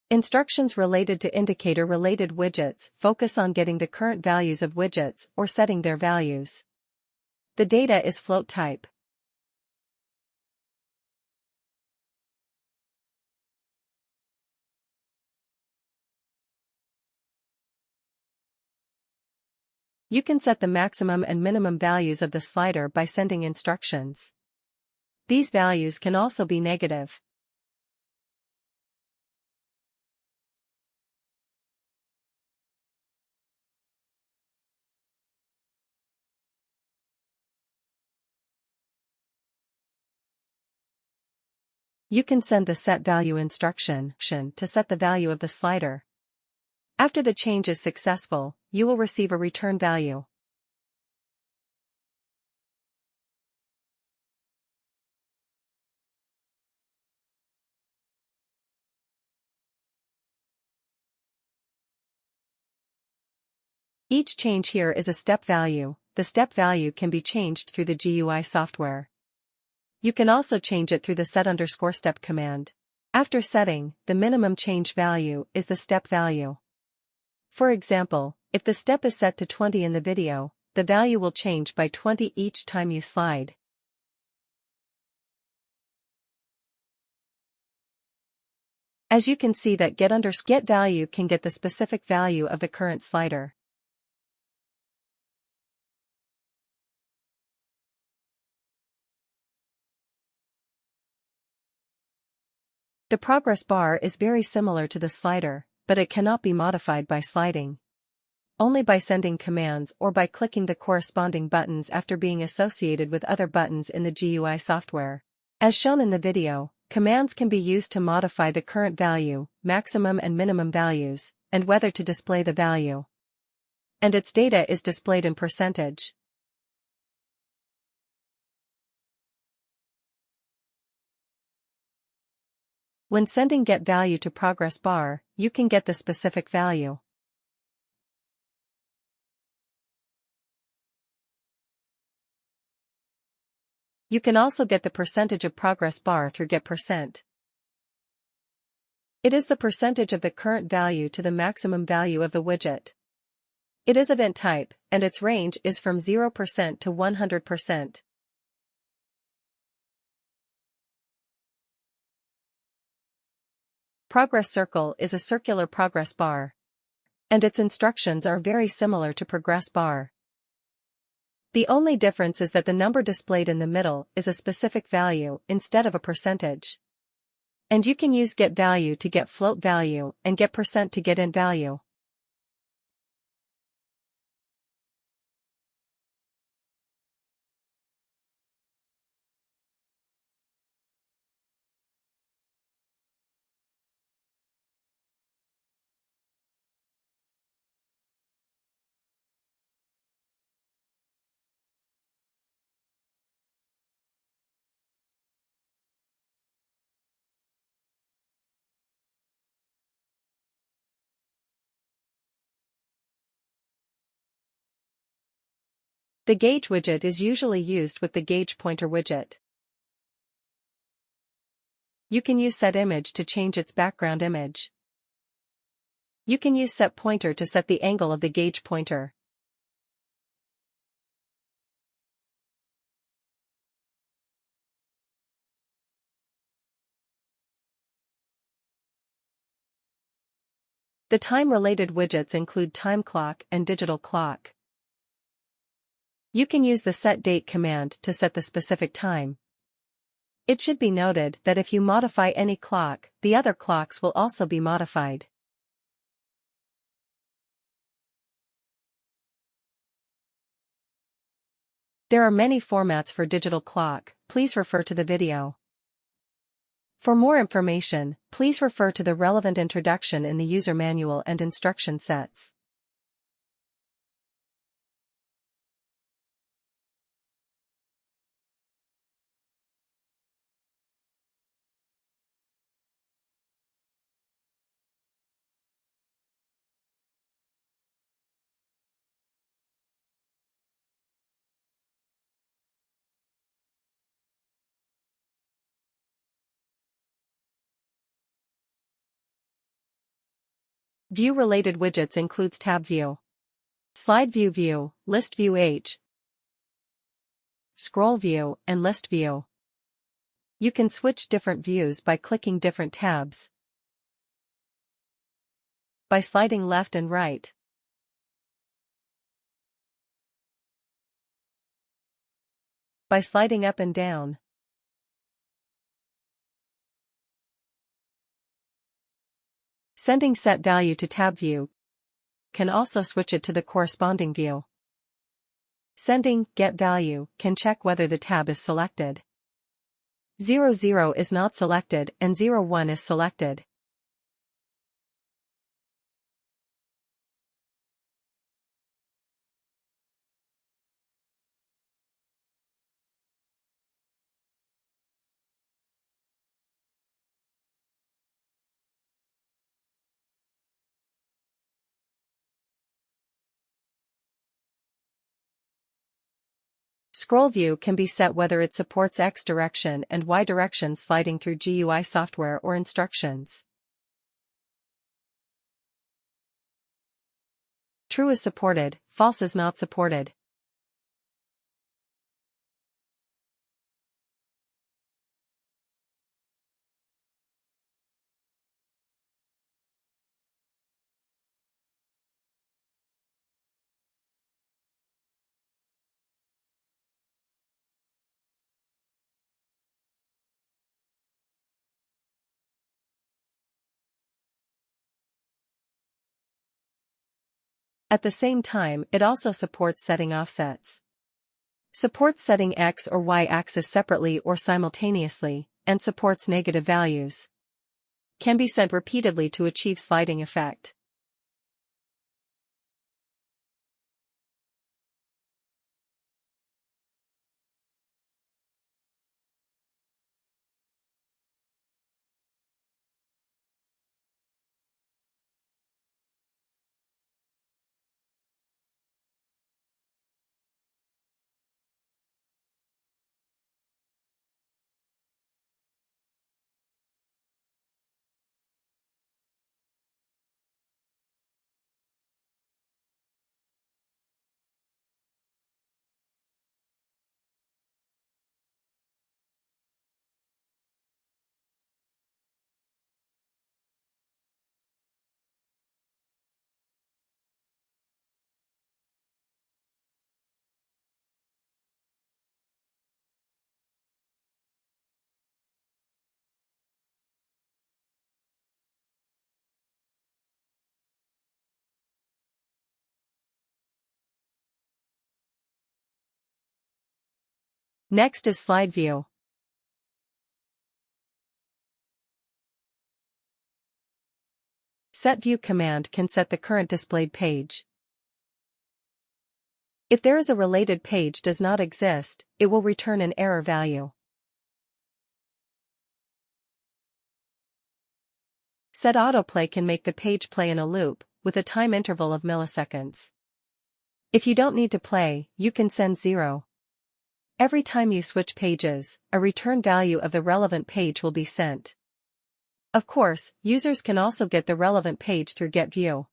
Instructions related to indicator-related widgets focus on getting the current values of widgets or setting their values. The data is float type. You can set the maximum and minimum values of the slider by sending instructions. These values can also be negative. You can send the set value instruction to set the value of the slider. After the change is successful, you will receive a return value. Each change here is a step value. The step value can be changed through the GUI software. You can also change it through the set_step command. After setting, the minimum change value is the step value. For example, if the step is set to 20 in the video, the value will change by 20 each time you slide. As you can see that get value can get the specific value of the current slider. The progress bar is very similar to the slider, but it cannot be modified by sliding. Only by sending commands or by clicking the corresponding buttons after being associated with other buttons in the GUI software. As shown in the video, commands can be used to modify the current value, maximum and minimum values, and whether to display the value. And its data is displayed in percentage. When sending get value to progress bar, you can get the specific value. You can also get the percentage of progress bar through get%. It is the percentage of the current value to the maximum value of the widget. It is event type, and its range is from 0% to 100%. Progress circle is a circular progress bar. And its instructions are very similar to progress bar. The only difference is that the number displayed in the middle is a specific value instead of a percentage. And you can use get value to get float value and get% to get int value. The gauge widget is usually used with the gauge pointer widget. You can use set image to change its background image. You can use set pointer to set the angle of the gauge pointer. The time-related widgets include time clock and digital clock. You can use the set date command to set the specific time. It should be noted that if you modify any clock, the other clocks will also be modified. There are many formats for digital clock, please refer to the video. For more information, please refer to the relevant introduction in the user manual and instruction sets. View-related widgets includes Tab View, Slide View View, List View H, Scroll View, and List View. You can switch different views by clicking different tabs, by sliding left and right, by sliding up and down. Sending set value to tab view can also switch it to the corresponding view. Sending get value can check whether the tab is selected. 00 is not selected and 01 is selected. Scroll view can be set whether it supports X direction and Y direction sliding through GUI software or instructions. True is supported, false is not supported. At the same time, it also supports setting offsets. Supports setting X or Y axis separately or simultaneously, and supports negative values. Can be set repeatedly to achieve sliding effect. Next is slide view. Set view command can set the current displayed page. If there is a related page does not exist, it will return an error value. Set autoplay can make the page play in a loop, with a time interval of milliseconds. If you don't need to play, you can send 0. Every time you switch pages, a return value of the relevant page will be sent. Of course, users can also get the relevant page through Get View.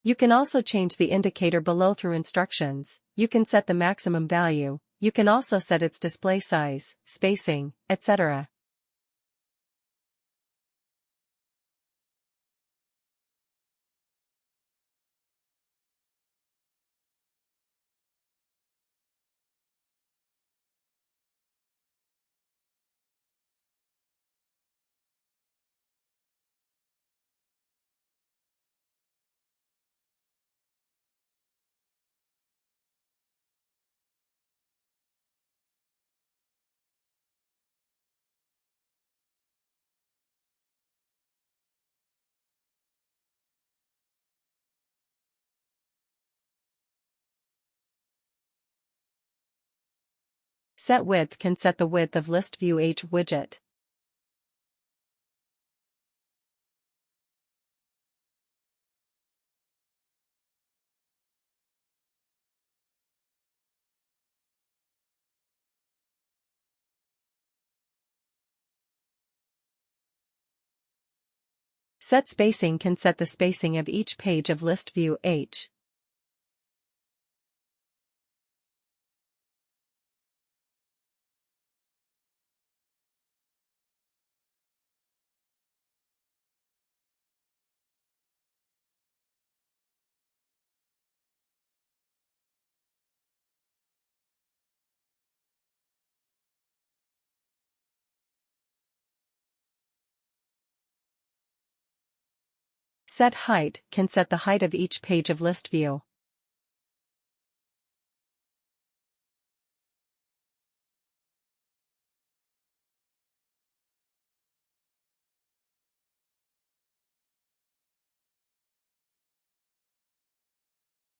You can also change the indicator below through instructions. You can set the maximum value. You can also set its display size, spacing, etc. Set width can set the width of List View H widget. Set spacing can set the spacing of each page of list view H. Set height can set the height of each page of list view.